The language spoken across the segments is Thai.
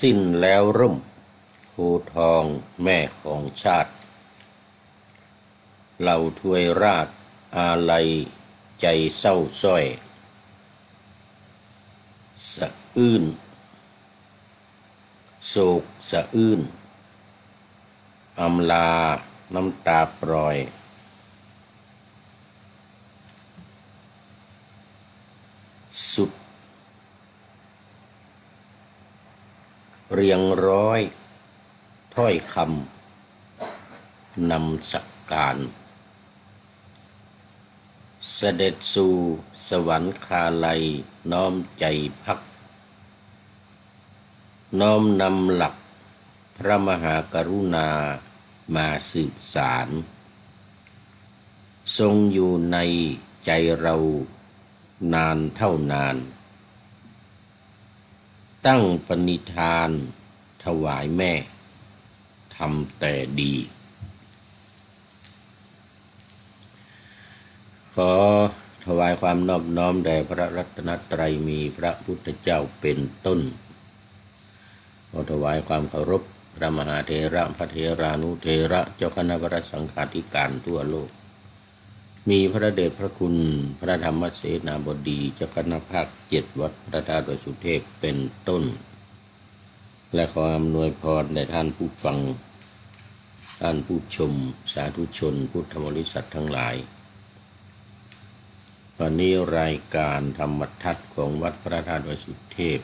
สิ้นแล้วร่มโพทองแม่ของชาติเหล่าทวยราชอาลัยใจเศร้าส้อยสะอื้นโศกสะอื้นอำลาน้ำตาปล่อยสุดเรียงร้อยถ้อยคำนำสักการเสด็จสู่สวรรคาลัยน้อมใจพักน้อมนำหลักพระมหากรุณามาสืบสารทรงอยู่ในใจเรานานเท่านานตั้งปณิธานถวายแม่ทำแต่ดีขอถวายความนอบน้อมแด่พระรัตนตรัยมีพระพุทธเจ้าเป็นต้นขอถวายความเคารพพระมหาเถระพระเถรานุเถระเจ้าคณะพระสังฆาธิการทั่วโลกมีพระเดชพระคุณพระธรรมเสนาบดีเจ้าคณะภาค7วัดพระธาตุวสุเทพเป็นต้นและขออำนวยพรแด่ท่านผู้ฟังท่านผู้ชมสาธุชนพุทธบริษัททั้งหลายวันนี้รายการธรรมทัศน์ของวัดพระธาตุวสุเทพ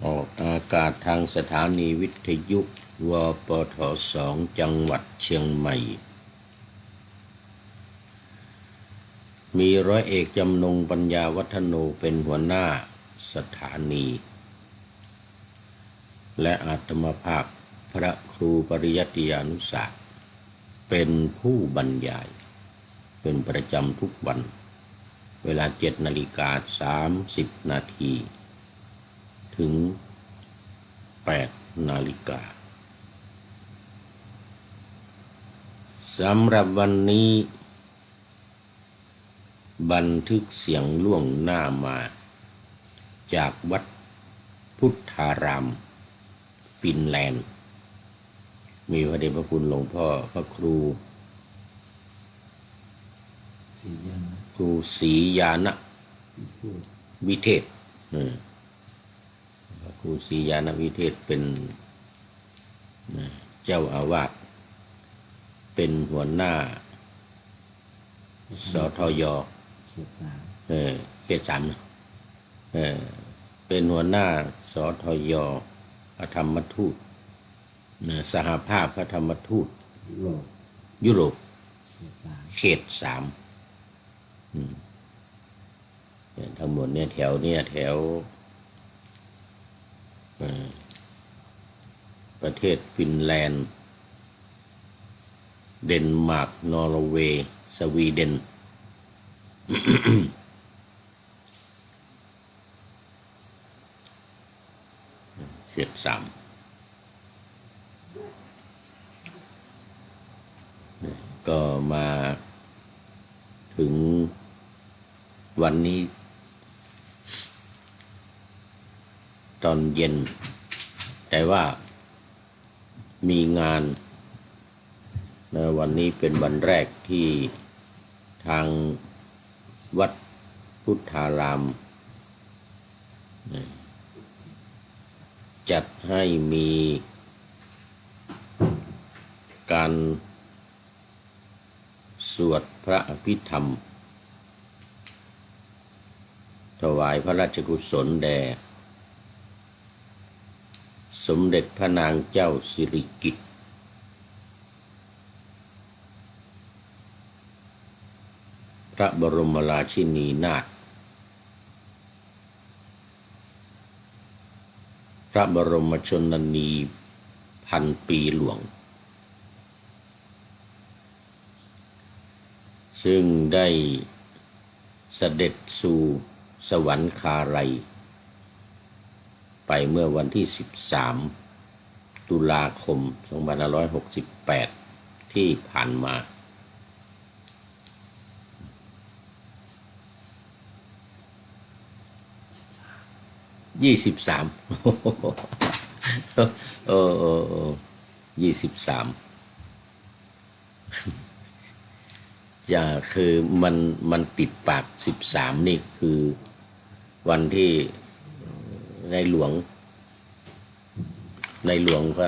ออกอากาศทางสถานีวิทยุวปท2จังหวัดเชียงใหม่มีร้อยเอกจำนงปัญญาวัฒโนเป็นหัวหน้าสถานีและอาตมาภาพพระครูปริยัติยานุศาสตร์เป็นผู้บรรยายเป็นประจำทุกวันเวลา7:30 นาทีถึง8 นาฬิกาสำหรับวันนี้บันทึกเสียงล่วงหน้ามาจากวัดพุทธารามฟินแลนด์มีพระเดชพระคุณหลวงพ่อพระครูศรียานะวิเทศพระครูศรียานะวิเทศเป็นเจ้าอาวาสเป็นหัวหน้าสทยเขต 3เป็นหัวหน้าสทยพระธรรมทูตสหภาพพระธรรมทูตยุโรปเขต 3ทั้งหมดเนี่ยแถวประเทศฟินแลนด์เดนมาร์กนอร์เวย์สวีเดน เขต 3ก็มาถึงวันนี้ตอนเย็นแต่ว่ามีงานวันนี้เป็นวันแรกที่ทางวัดพุทธารามจัดให้มีการสวดพระอภิธรรมถวายพระราชกุศลแด่สมเด็จพระนางเจ้าสิริกิติ์พระบรมราชินีนาถพระบรมชนนีพันปีหลวงซึ่งได้เสด็จสู่สวรรคาลัยไปเมื่อวันที่13 ตุลาคม 2568 ที่ผ่านมา 23โอ้โอ้โอ้23อย่าคือมันติดปาก13นี่คือวันที่ในหลวงพระ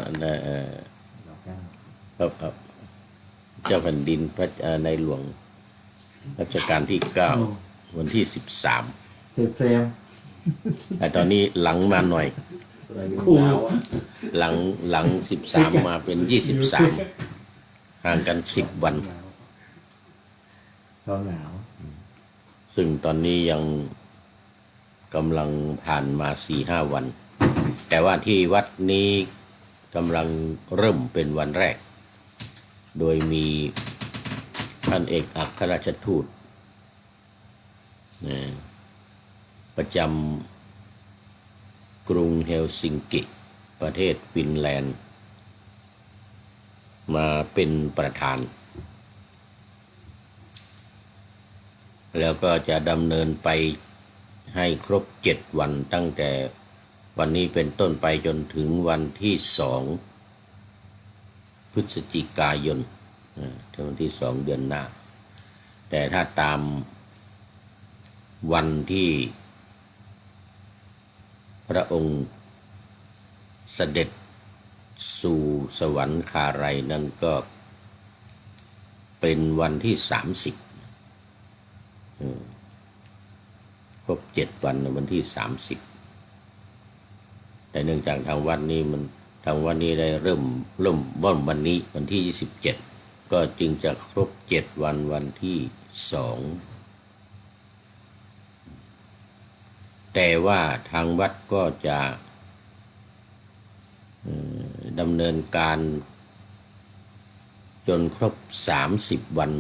เจ้าแผ่นดินพระในหลวงรัชกาลที่9วันที่13เซมแต่ตอนนี้หลังมาหน่อยคูหลัง13มาเป็น23ห่างกัน10 วันเขาหนาวซึ่งตอนนี้ยังกำลังผ่านมา 4-5 วัน แต่ว่าที่วัดนี้กำลังเริ่มเป็นวันแรกโดยมีท่านเอกอัครราชทูตประจำกรุงเฮลซิงกิประเทศฟินแลนด์มาเป็นประธานแล้วก็จะดำเนินไปให้ครบ7 วันตั้งแต่วันนี้เป็นต้นไปจนถึงวันที่2 พฤศจิกายนถึงวันที่2 เดือนหน้าแต่ถ้าตามวันที่พระองค์เสด็จสู่สวรรคาลัยนั้นก็เป็นวันที่30ครบ7 วันในวันที่30แต่เนื่องจากทางวัดนี้ได้เริ่มวันนี้วันที่27ก็จึงจะครบ7 วันวันที่2แต่ว่าทางวัดก็จะดำเนินการจนครบ30 วัน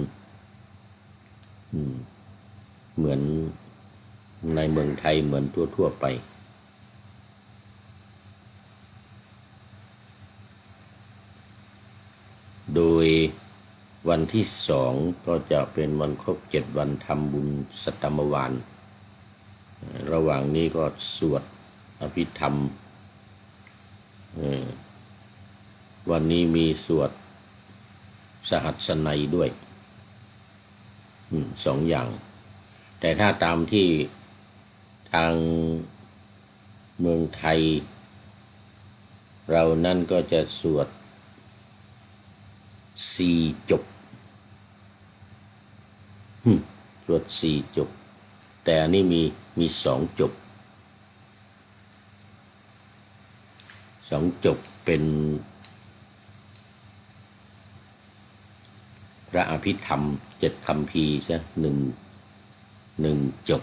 เหมือนในเมืองไทยเหมือนทั่วไปโดยวันที่2ก็จะเป็นวันครบ7 วันทำบุญสัตตมวาลระหว่างนี้ก็สวดอภิธรรมวันนี้มีสวดสหัสนัยด้วย2 อย่างแต่ถ้าตามที่ทางเมืองไทยเรานั่นก็จะสวด4 จบสวด4 จบแต่อันนี้มี2 จบ2 จบเป็นพระอภิธรรม7 คัมภีร์ใช่1 จบ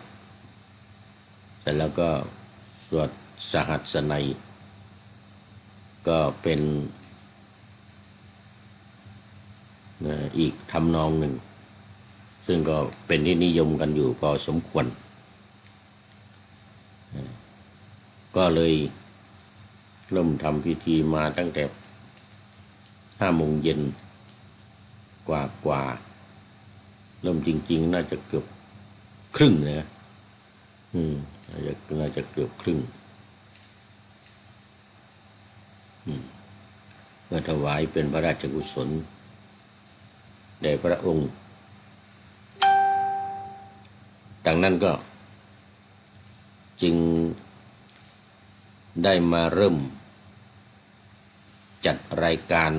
เสร็จแล้วก็สวดสหัสนัยก็เป็นอีกทำนองหนึ่งซึ่งก็เป็นที่นิยมกันอยู่พอสมควรก็เลยเริ่มทำพิธีมาตั้งแต่5 โมงเย็นกว่าเริ่มจริงๆน่าจะเกือบครึ่งนะน่าจะเกือบครึ่งเพื่อถวายเป็นพระราชกุศลแด่พระองค์ดังนั้นก็จึงได้มาเริ่มจัดรายการ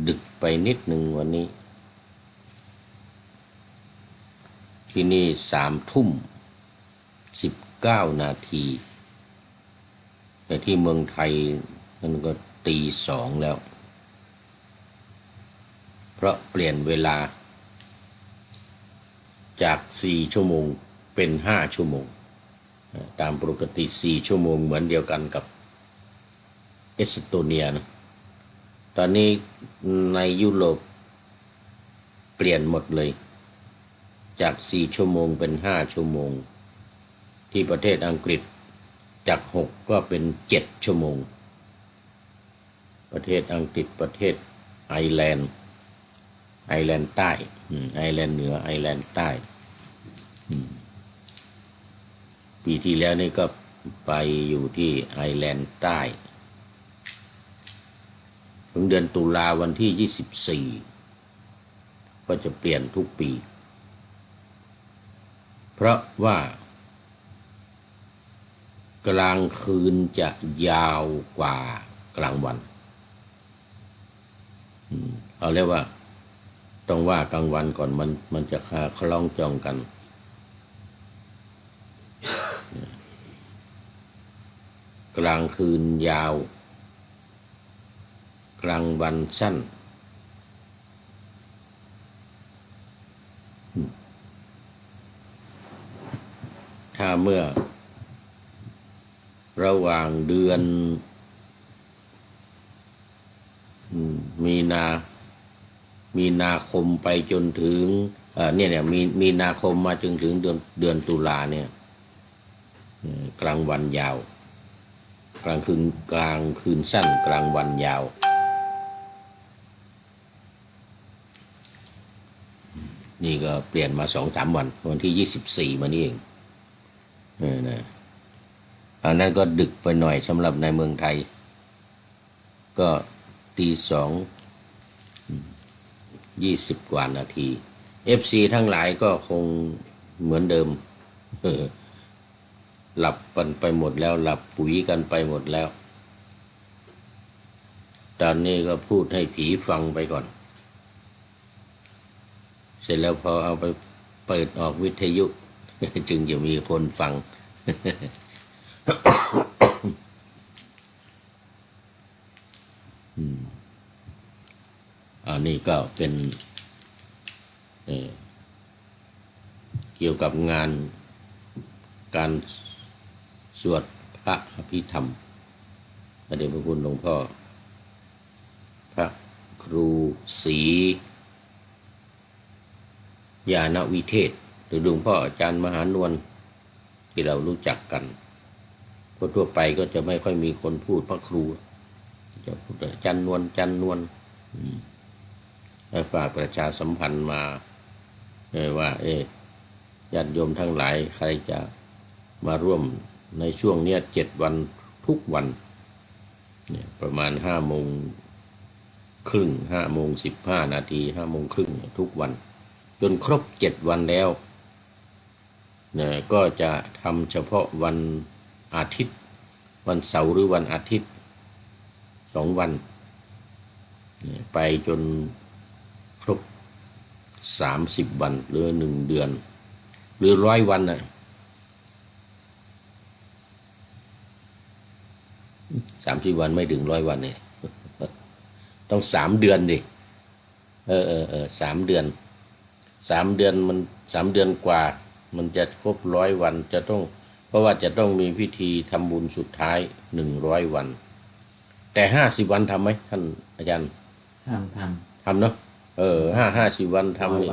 ดึกไปนิดหนึ่งวันนี้ที่นี่3:19 นาทีแต่ที่เมืองไทยมันก็ตี 2แล้วเพราะเปลี่ยนเวลาจาก4 ชั่วโมงเป็น5 ชั่วโมงตามปกติ4 ชั่วโมงเหมือนเดียวกันกับเอสโตเนียนะตอนนี้ในยุโรปเปลี่ยนหมดเลยจาก4 ชั่วโมงเป็น5 ชั่วโมงที่ประเทศอังกฤษจาก6ก็เป็น7 ชั่วโมงประเทศอังกฤษประเทศไอร์แลนด์ใต้ไอร์แลนด์เหนือไอร์แลนด์ใต้ปีที่แล้วนี่ก็ ไปอยู่ที่ไอร์แลนด์ใต้ถึงเดือนตุลาวันที่ 24ก็จะเปลี่ยนทุกปีเพราะว่ากลางคืนจะยาวกว่ากลางวันเอาเรียกว่าต้องว่ากลางวันก่อนมันจะคล้องจองกันกลางคืนยาวกลางวันสั้นถ้าเมื่อระหว่างเดือนมีนาคมไปจนถึงเนี่ยมีนาคมมาจนถึงเดือนตุลาเนี่ยกลางวันยาวกลางคืนสั้นกลางวันยาวนี่ก็เปลี่ยนมา2-3 วันที่ 24มานี่เองนะอันนั้นก็ดึกไปหน่อยสำหรับในเมืองไทยก็02:20 กว่านาที FC ทั้งหลายก็คงเหมือนเดิมหลับกันไปหมดแล้วหลับปุ๋ยกันไปหมดแล้วตอนนี้ก็พูดให้ผีฟังไปก่อนเสร็จแล้วพอเอาไปเปิดออกวิทยุ จึงจะมีคนฟัง อันนี้ก็เป็นเกี่ยวกับงานการสวดพระอภิธรรมพระเดชพระคุณหลวงพ่อพระครูศรีญาณวิเทศหรือหลวงพ่ออาจารย์มหานวลที่เรารู้จักกันทั่วไปก็จะไม่ค่อยมีคนพูดพระครูจะพูดจันนวลฝากประชาสัมพันธ์มาว่าญาติโยมทั้งหลายใครจะมาร่วมในช่วงนี้7 วันทุกวันเนี่ยประมาณ5:30 5:15 นาที5:30ทุกวันจนครบ7 วันแล้วเนี่ยก็จะทำเฉพาะวันอาทิตย์วันเสาร์หรือวันอาทิตย์2 วันไปจนครบ30 วันหรือ1 เดือนหรือ100 วันน่ะ30 วันไม่ถึง100 วันเนี่ยต้อง3 เดือนดิ3 เดือน3 เดือนมัน3 เดือนกว่ามันจะครบ100 วันจะต้องเพราะว่าจะต้องมีพิธีทำบุญสุดท้าย100 วันแต่50 วันทำไหมท่านอาจารย์ทำเนาะ50 วันทำนี่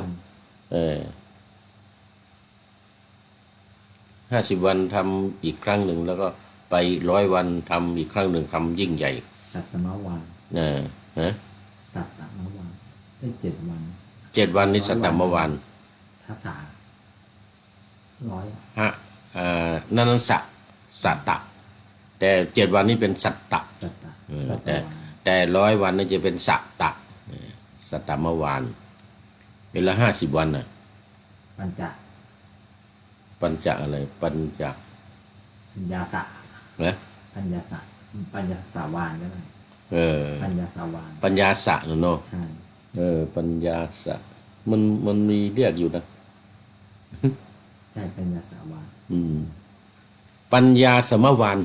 50 วันทำอีกครั้งหนึ่งแล้วก็ไป100 วันทำอีกครั้งหนึ่งทำยิ่งใหญ่สัตตมวันสัตตมวันได้7 วัน7 วันนี่สัตตมวันทัศานั่นสัตตะแต่7 วันนี้เป็นสัตตะแต่100 วันนี่จะเป็นสัตตะสัตตมวานเป็นละ50 วันน่ะปัญจอะไรปัญญาสะนะปัญญาสาวานก็ได้ปัญญาสาวานปัญญาสะเนาะปัญญาสะมันมีเรียกอยู่นะใช่ปัญญาสาวานปัญญาสมวาน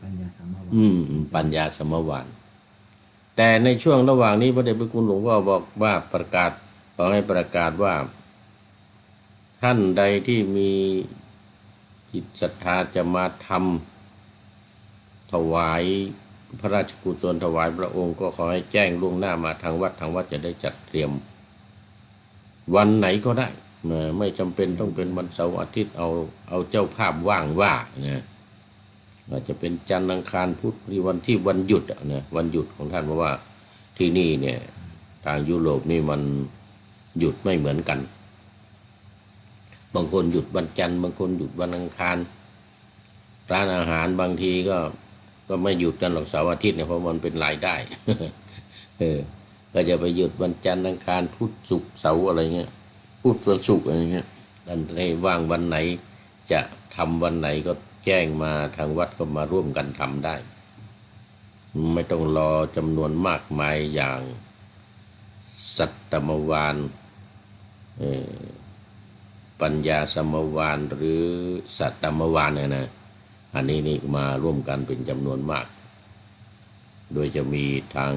ปัญญาสมวานปัญญาสมวานแต่ในช่วงระหว่างนี้พระเดชพระคุณหลวงพ่อบอกว่าขอให้ประกาศว่าท่านใดที่มีจิตศรัทธาจะมาทำถวายพระราชกุศลถวายพระองค์ก็ขอให้แจ้งล่วงหน้ามาทางวัดจะได้จัดเตรียมวันไหนก็ได้ไม่จำเป็นต้องเป็นวันเสาร์อาทิตย์เอาเจ้าภาพว่างว่านะอาจจะเป็นจันทร์อังคารพุธหรือวันหยุดนะวันหยุดของท่านเพราะว่าที่นี่เนี่ยทางยุโรปนี่มันหยุดไม่เหมือนกันบางคนหยุดวันจันทร์บางคนหยุดวันอังคาร ร้านอาหารบางทีก็ไม่หยุดกันหรอกเสาร์อาทิตย์เนี่ยเพราะมันเป็นรายได้ เออก็จะไปหยุดวันจันทร์อังคารพุธศุกร์เสาร์อะไรเงี้ยพุธวันศุกร์อะไรเงี้ยดันให้ว่างวันไหนจะทำวันไหนก็แจ้งมาทางวัดก็มาร่วมกันทำได้ไม่ต้องรอจำนวนมากมายอย่างสัตตมวานปัญญาสมวานหรือสัตตมวานเนี่ยนะอันนี้นี่มาร่วมกันเป็นจำนวนมากโดยจะมีทาง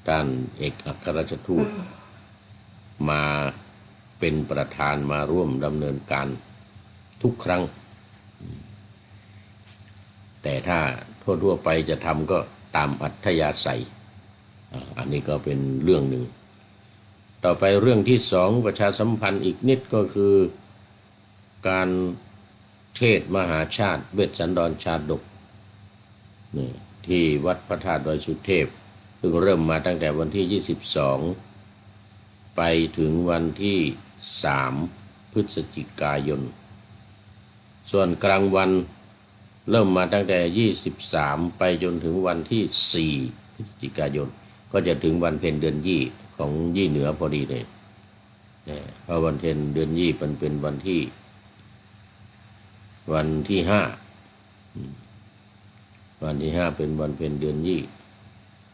ด้านเอกอัครราชทูตมาเป็นประธานมาร่วมดำเนินการทุกครั้งแต่ถ้าทั่วไปจะทำก็ตามอัธยาศัยอันนี้ก็เป็นเรื่องหนึ่งต่อไปเรื่องที่สองประชาสัมพันธ์อีกนิดก็คือการเทศมหาชาติเวสสันดรชาดกนี่ที่วัดพระธาตุดอยสุเทพซึ่งเริ่มมาตั้งแต่วันที่22ไปถึงวันที่3พฤศจิกายนส่วนกลางวันเริ่มมาตั้งแต่23ไปจนถึงวันที่4พฤศจิกายนก็จะถึงวันเพ็ญเดือนยี่ของยี่เหนือพอดีเลยเพราะวันเพ็ญเดือนยี่มันเป็นวันที่5วันที่5เป็นวันเพ็ญเดือนยี่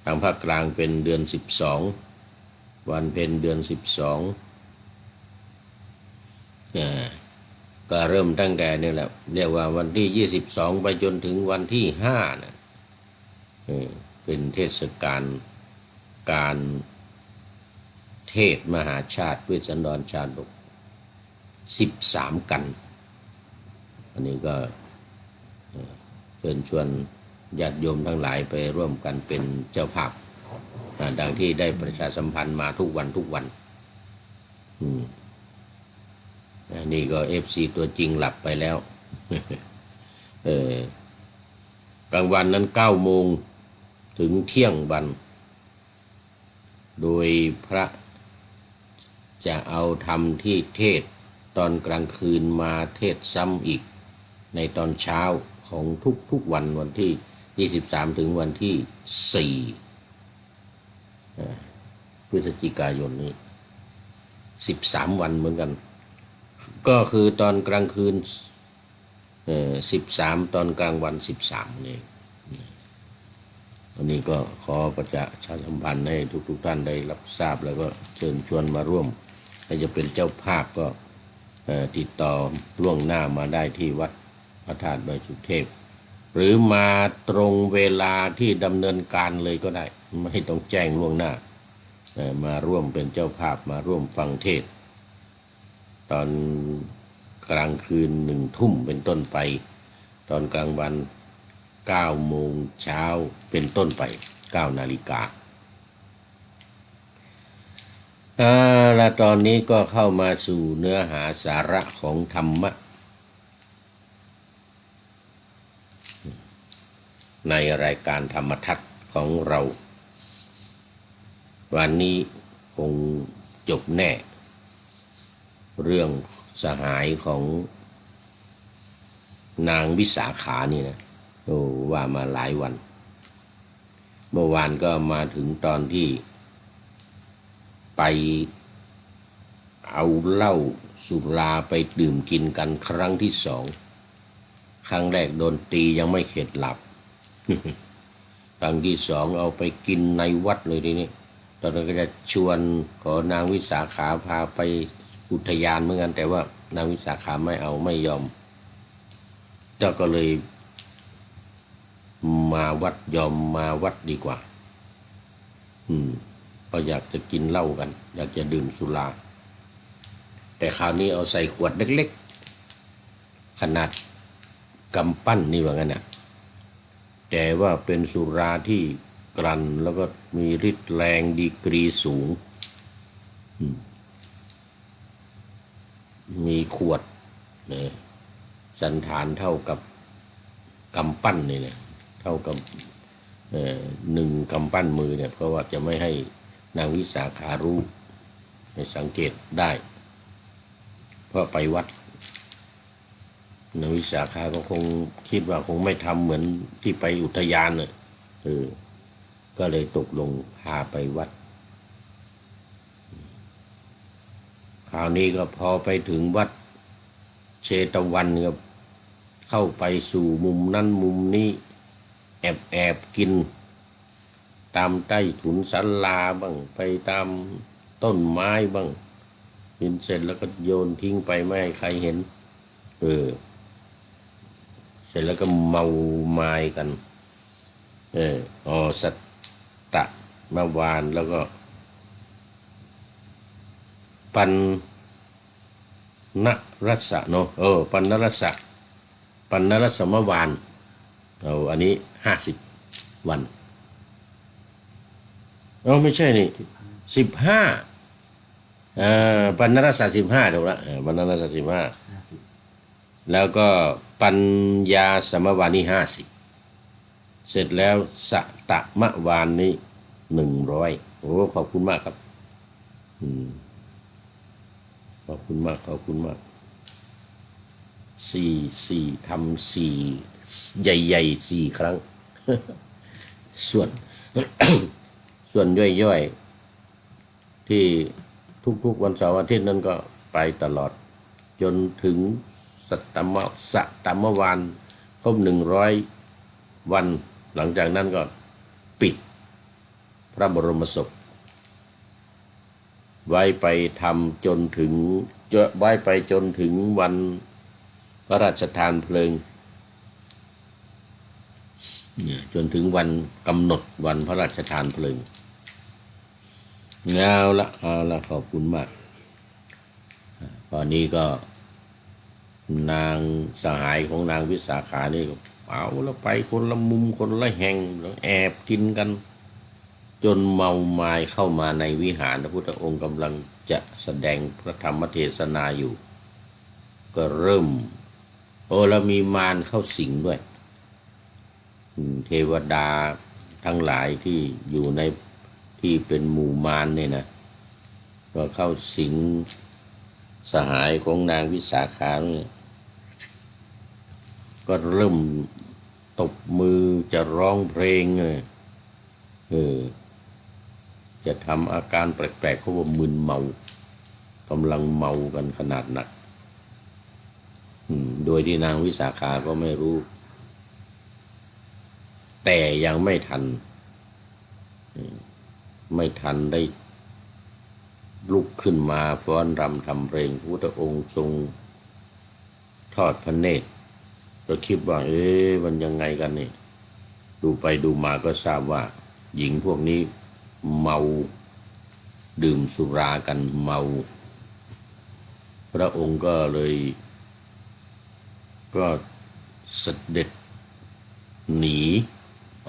ทางภาคกลางเป็นเดือน12วันเพ็ญเดือน12ก็เริ่มตั้งแต่นี่แหละเรียกว่าวันที่22ไปจนถึงวันที่5นะเป็นเทศกาลการเทศมหาชาติเวสสันดรชาดก13กันอันนี้ก็เชิญชวนญาติโยมทั้งหลายไปร่วมกันเป็นเจ้าภาพดังที่ได้ประชาสัมพันธ์มาทุกวันนี่ก็FCตัวจริงหลับไปแล้ว กลางวันนั้น9 โมงถึงเที่ยงวันโดยพระจะเอาทำที่เทศตอนกลางคืนมาเทศซ้ำอีกในตอนเช้าของทุกวันวันที่23ถึงวันที่4พฤศจิกายนนี้13วันเหมือนกันก็คือตอนกลางคืน13ตอนกลางวัน13นี่วันนี้ก็ขอประชาสัมพันธ์ให้ทุกท่านได้รับทราบแล้วก็เชิญชวนมาร่วมใครจะเป็นเจ้าภาพก็ติดต่อล่วงหน้ามาได้ที่วัดพระธาตุดอยสุเทพหรือมาตรงเวลาที่ดำเนินการเลยก็ได้ไม่ต้องแจ้งล่วงหน้ามาร่วมเป็นเจ้าภาพมาร่วมฟังเทศตอนกลางคืน1 ทุ่มเป็นต้นไปตอนกลางวัน9 โมงเช้าเป็นต้นไป9 นาฬิกาและตอนนี้ก็เข้ามาสู่เนื้อหาสาระของธรรมะในรายการธรรมทัศน์ของเราวันนี้คงจบแน่เรื่องสหายของนางวิสาขานี่นะว่ามาหลายวันเมื่อวานก็มาถึงตอนที่ไปเอาเหล้าสุราไปดื่มกินกันครั้งที่2ครั้งแรกโดนตียังไม่เข็ดหลับ ครั้งที่2เอาไปกินในวัดเลยทีนี้ตอนนั้นก็จะชวนขอนางวิสาขาพาไปอุทยานเหมือนกันแต่ว่านางวิสาขาไม่เอาไม่ยอมเจ้าก็เลยมาวัดยอมมาวัดดีกว่าก็อยากจะกินเหล้ากันอยากจะดื่มสุราแต่คราวนี้เอาใส่ขวดเล็กๆขนาดกำปั้นนี่ว่างั้นนะแต่ว่าเป็นสุราที่กลั่นแล้วก็มีฤทธิ์แรงดีกรีสูงมีขวดเนี่ยสันฐานเท่ากับกำปั้นนี่เนี่ยเท่ากับ1 กำปั้นมือเนี่ยเพราะว่าจะไม่ให้นางวิสาขารู้ให้สังเกตได้เพราะไปวัด นางวิสาขาก็คงคิดว่าคงไม่ทำเหมือนที่ไปอุทยานเลยก็เลยตกลงพาไปวัดคราวนี้ก็พอไปถึงวัดเชตวันก็เข้าไปสู่มุมนั้นมุมนี้แอบกินตามใต้ถุนศาลาบ้างไปตามต้นไม้บ้างกินเสร็จแล้วก็โยนทิ้งไปไม่ให้ใครเห็นเสร็จแล้วก็เมาไม้กันสัตตะมาวานแล้วก็ปันนรัสสะเนาะปันนรัสสะมวานอันนี้50 วันไม่ใช่นี่15ปันนรัสสะ15ถูกละปันนรัสสะ15แล้วก็ปัญญาสมวานนี่50เสร็จแล้วสัตตมวานนี่100ขอบคุณมากครับขอบคุณมาก4ทำ4ใหญ่ๆ4 ครั้ง ส่วน ส่วนย่อยๆที่ทุกๆวันเสาร์อาทิตย์นั้นก็ไปตลอดจนถึงสัตตมวานครบ100 วันหลังจากนั้นก็ปิดพระบรมศพไว้ไปทำจนถึงวันพระราชทานเพลิงจนถึงวันกำหนดวันพระราชทานเพลิงเอาละขอบคุณมากตอนนี้ก็นางสหายของนางวิสาขานี่ก็เอาแล้วไปคนละมุมคนละแห่งแอบกินกันจนเมาไม้เข้ามาในวิหารพระพุทธองค์กำลังจะแสดงพระธรรมเทศนาอยู่ก็เริ่มแล้วมีมารเข้าสิงด้วยเทวดาทั้งหลายที่อยู่ในที่เป็นหมู่มารเนี่ยนะก็เข้าสิงสหายของนางวิสาขาเนี่ยก็เริ่มตบมือจะร้องเพลงเลยจะทำอาการแปลกๆเพราะว่ามึนเมากำลังเมากันขนาดหนักโดยที่นางวิสาขาก็ไม่รู้แต่ยังไม่ทันได้ลุกขึ้นมาฟ้อนรำทำเพลงพระพุทธองค์ทรงทอดพระเนตรก็คิดว่ามันยังไงกันนี่ดูไปดูมาก็ทราบว่าหญิงพวกนี้เมาดื่มสุรากันเมาพระองค์ก็เลยก็เสด็จหนี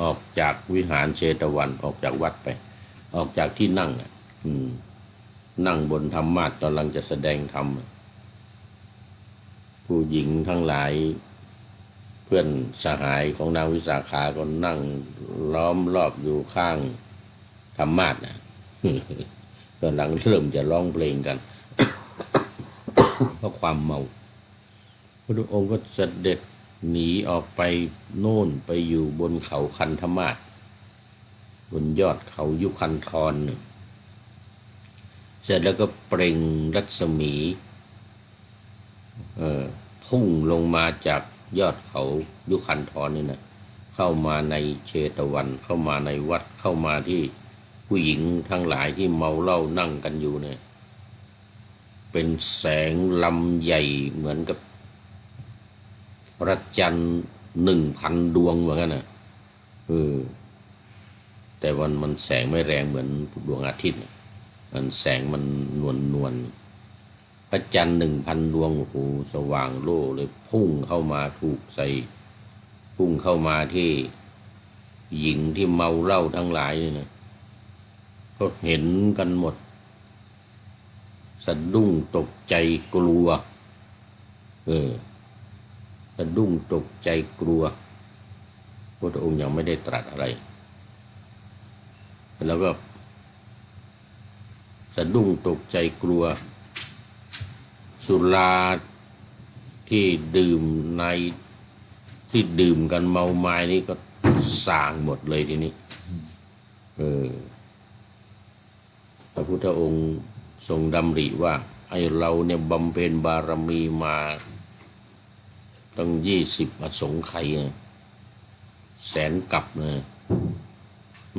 ออกจากวิหารเชตวันออกจากวัดไปออกจากที่นั่งนั่งบนธรรมาสน์กำลังจะแสดงธรรมผู้หญิงทั้งหลายเพื่อนสหายของนางวิสาขาก็นั่งล้อมรอบอยู่ข้างธรรมาสน์กำลังเริ่มจะร้องเพลงกัน เพราะความเมาพระองค์ก็เสด็จหนีออกไปโน่นไปอยู่บนเขาคันธมาศบนยอดเขายุคันธรเสร็จแล้วก็เปล่งรัศมีพุ่งลงมาจากยอดเขายุคันธรนี่นะเข้ามาในเชตวันเข้ามาในวัดเข้ามาที่ผู้หญิงทั้งหลายที่เมาเหล้านั่งกันอยู่เนี่ยเป็นแสงลำใหญ่เหมือนกับพระจันทร์1,000 ดวงเหมือนกันนะแต่มันแสงไม่แรงเหมือนดวงอาทิตย์มันแสงมันนวลพระจันทร์1,000 ดวงโอ้โหสว่างโล่เลยพุ่งเข้ามาพุ่งเข้ามาที่หญิงที่เมาเหล้าทั้งหลายนี่นะก็เห็นกันหมดสะดุ้งตกใจกลัวสะดุ้งตกใจกลัวพระองค์ยังไม่ได้ตรัสอะไรแล้วก็สะดุ้งตกใจกลัวสุราที่ ที่ดื่มในที่ดื่มกันเมาไม้นี่ก็ส่างหมดเลยทีนี้พระพุทธองค์ทรงดำริว่าไอ้เราเนี่ยบำเพ็ญบารมีมาตั้ง20อสงไขยแสนกับนะ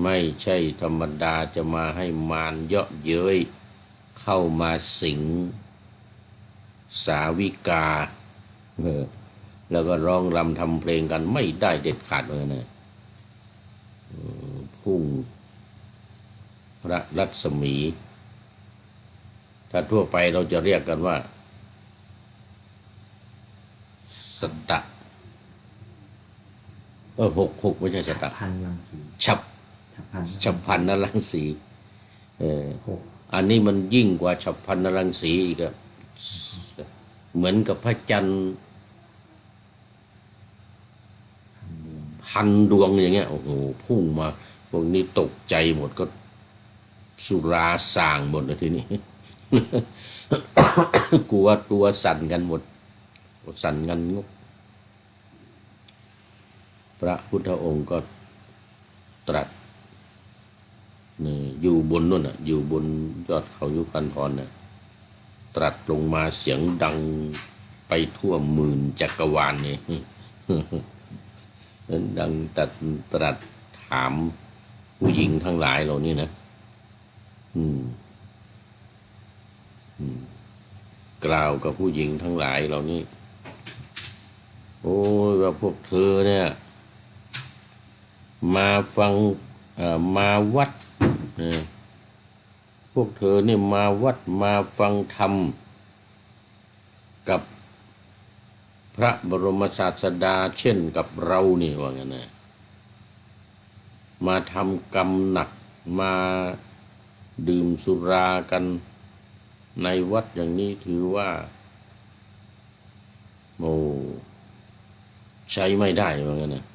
ไม่ใช่ธรรมดาจะมาให้มารเยาะเย้ยเข้ามาสิงสาวิกาแล้วก็ร้องรำทำเพลงกันไม่ได้เด็ดขาดเลยนะพุ่งพระรัศมี ถ้าทั่วไปเราจะเรียกกันว่าสตะหกไม่ใช่สตะ พันรังสี ฉับ ฉับพลันนรังสีอันนี้มันยิ่งกว่าฉับพลันนรังสีอีกเหมือนกับพระจันทร์1,000 ดวงอย่างเงี้ยโอ้โหพุ่งมาพวกนี้ตกใจหมดก็สุราส่างหมดเลยทีนี้ กลัวตัวสั่นกันหมดสั่นกันงกพระพุทธองค์ก็ตรัสนี่อยู่บนนู่นน่ะอยู่บนยอดเขายุคันธรน่ะตรัสลงมาเสียงดังไปทั่วหมื่นจักรวาลนี่นั้นดังตรัสถามผู้หญิงทั้งหลายเหล่านี้นะกล่าวกับผู้หญิงทั้งหลายเหล่านี้โอ้ยว่าพวกเธอเนี่ยมาฟังมาวัดพวกเธอเนี่ยมาวัดมาฟังธรรมกับพระบรมศาสดาเช่นกับเรานี่ว่างั้นนะมาทำกรรมหนักมาดื่มสุรากันในวัดอย่างนี้ถือว่าโอ้ใช้ไม่ได้ว่างั้นนะ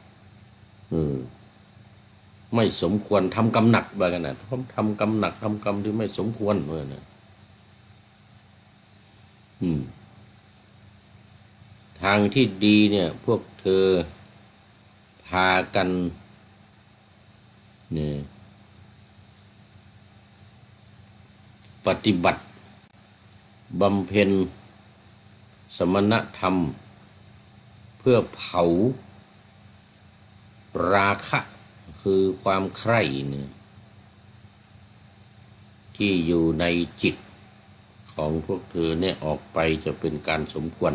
ไม่สมควรทำกรรมหนักว่างั้นนะทำกรรมหนักทำกรรมที่ไม่สมควรว่างั้นนะทางที่ดีเนี่ยพวกเธอพากันเนี่ยปฏิบัติบำเพ็ญสมณธรรมเพื่อเผาราคะคือความใคร่เนี่ยที่อยู่ในจิตของพวกเธอเนี่ยออกไปจะเป็นการสมควร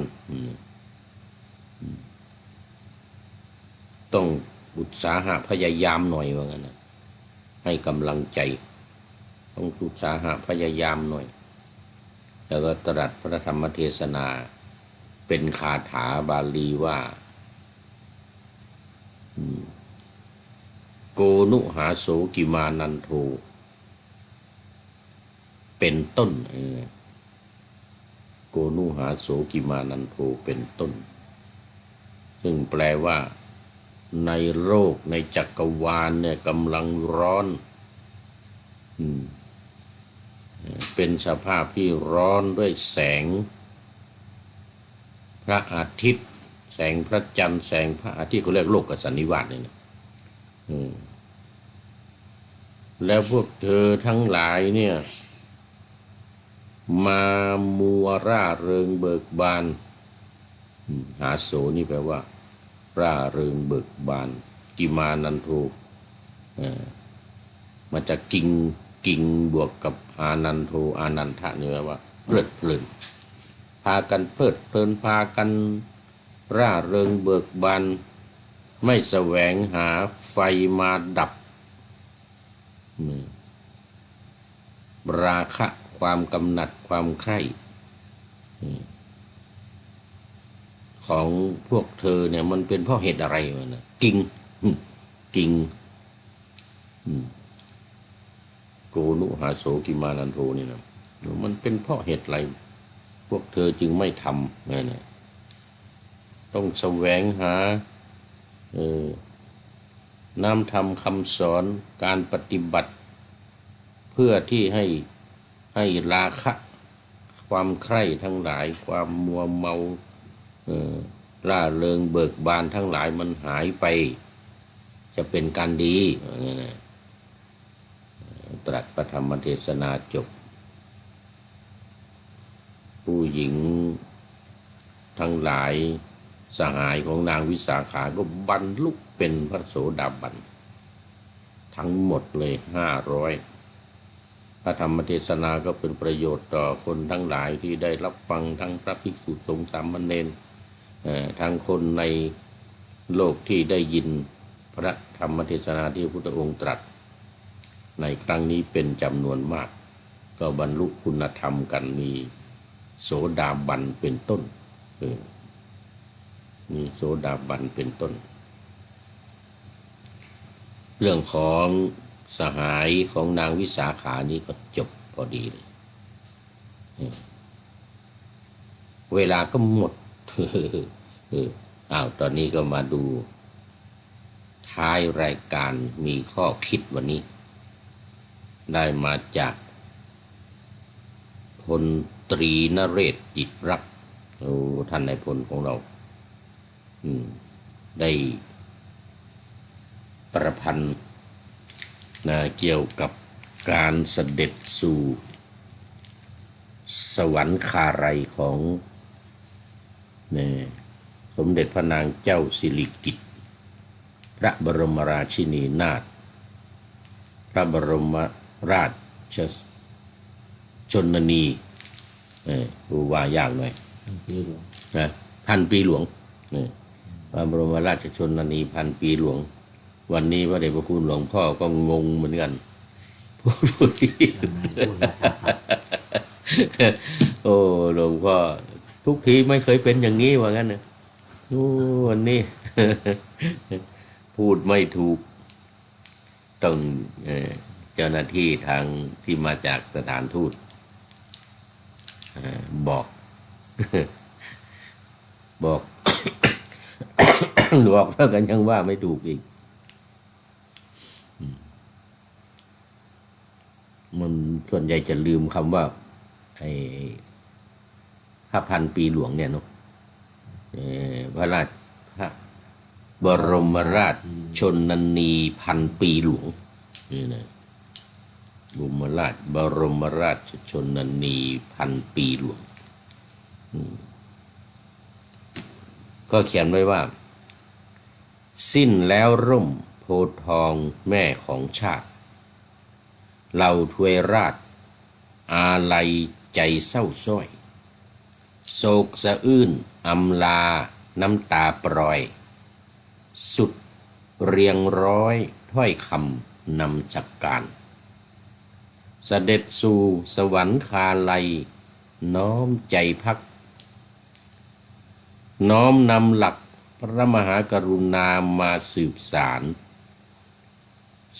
ต้องอุตสาหะพยายามหน่อยว่างั้นนะให้กำลังใจต้องอุตสาหะพยายามหน่อยแล้วก็ตรัสพระธรรมเทศนาเป็นคาถาบาลีว่าโกนุหาโสกิมานันโทเป็นต้นโกนุหาโสกิมานันโทเป็นต้นซึ่งแปลว่าในโลกในจักรวาลเนี่ยกำลังร้อนเป็นสภาพที่ร้อนด้วยแสงพระอาทิตย์แสงพระจันทร์แสงพระอาทิตย์เขาเรียกโลกสันนิวาสเนี่ยแล้วพวกเธอทั้งหลายเนี่ยมามัวร่าเริงเบิกบานหาโสนี่แปลว่าร่าเริงเบิกบานกิมานันโทมาจากกิ่งบวกกับอานันโทอานันทะนี่แปลว่าเพลิดเพลินพากันเพลิดเพลินพากันร่าเริงเบิกบานไม่แสวงหาไฟมาดับราคะความกำหนัดความใคร่ของพวกเธอเนี่ยมันเป็นเพราะเหตุอะไรวะนะกิ่งโกนุหาโสกิมานันโทนี่นะมันเป็นเพราะเหตุอะไรพวกเธอจึงไม่ทำเนี่ยต้องแสวงหาน้ำธรรมคำสอนการปฏิบัติเพื่อที่ให้ราคะความใคร่ทั้งหลายความมัวเมา ล่าเริงเบิกบานทั้งหลายมันหายไปจะเป็นการดีตรัสพระธรรมเทศนาจบผู้หญิงทั้งหลายสหายของนางวิสาขาก็บรรลุเป็นพระโสดาบันทั้งหมดเลย500พระธรรมเทศนาก็เป็นประโยชน์ต่อคนทั้งหลายที่ได้รับฟังทั้งพระภิกษุสงฆ์สามเณรทั้งคนในโลกที่ได้ยินพระธรรมเทศนาที่พระพุทธองค์ตรัสในครั้งนี้เป็นจำนวนมากก็บรรลุคุณธรรมกันมีโสดาบันเป็นต้นมีโสดาบันเป็นต้นเรื่องของสหายของนางวิสาขานี้ก็จบพอดีเลยเวลาก็หมดตอนนี้ก็มาดูท้ายรายการมีข้อคิดวันนี้ได้มาจากพลตรีนเรศจิตรักท่านนายพลของเราได้ประพันธ์เกี่ยวกับการเสด็จสู่สวรรคาลัยของสมเด็จพระนางเจ้าสิริกิติ์พระบรมราชินีนาถพระบรมราชชนนีดูว่ายากหน่อยพันปีหลวงพระบรมราชชนนีพันปีหลวงวันนี้พระเดชพระคุณหลวงพ่อก็งงเหมือนกันพูดที่โอ้หลวงพ่อทุกทีไม่เคยเป็นอย่างนี้ว่างั้นนะวันนี้พูดไม่ถูกต้องเจ้าหน้าที่ทางที่มาจากสถานทูตบอกบอกแล้วกันยังว่าไม่ถูกอีกมันส่วนใหญ่จะลืมคำว่าไอ้พระพันปีหลวงเนี่ยเนาะพระบรมราชชนนีพันปีหลวงนี่นะบรมราชชนนีพันปีหลวงก็เขียนไว้ว่าสิ้นแล้วร่มโพธิ์ทองแม่ของชาติเหล่าทวยราชอาลัยใจเศร้าส้อยโศกสะอื้นอำลาน้ำตาปรอยสุดเรียงร้อยถ้อยคำนำจักการเสด็จสู่สวรรคาลัยน้อมใจพักน้อมนำหลักพระมหากรุณามาสืบสาร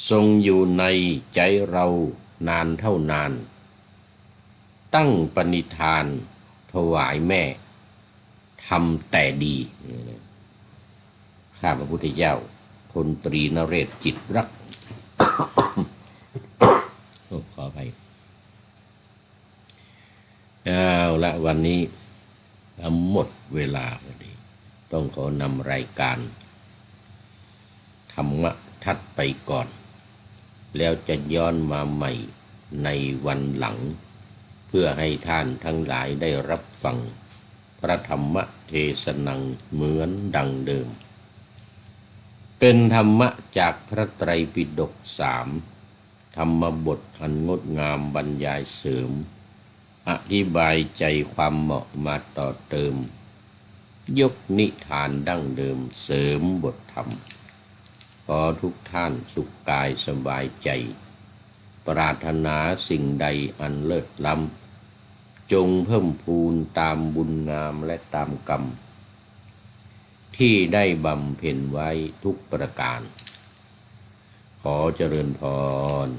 ทรงอยู่ในใจเรานานเท่านานตั้งปณิธานถวายแม่ทำแต่ดีข้าพระพุทธเจ้าพลตรีนเรศจิตรัก ขออภัยละวันนี้หมดเวลาพอดีต้องขอนำรายการธรรมะทัดไปก่อนแล้วจะย้อนมาใหม่ในวันหลังเพื่อให้ท่านทั้งหลายได้รับฟังพระธรรมเทศนาเหมือนดังเดิมเป็นธรรมะจากพระไตรปิฎก3ธรรมบทอันงดงามบรรยายเสริมอธิบายใจความเหมาะมาต่อเติมยกนิทานดั้งเดิมเสริมบทธรรมขอทุกท่านสุขกายสบายใจปรารถนาสิ่งใดอันเลิศล้ำจงเพิ่มพูนตามบุญงามและตามกรรมที่ได้บำเพ็ญไว้ทุกประการขอเจริญพร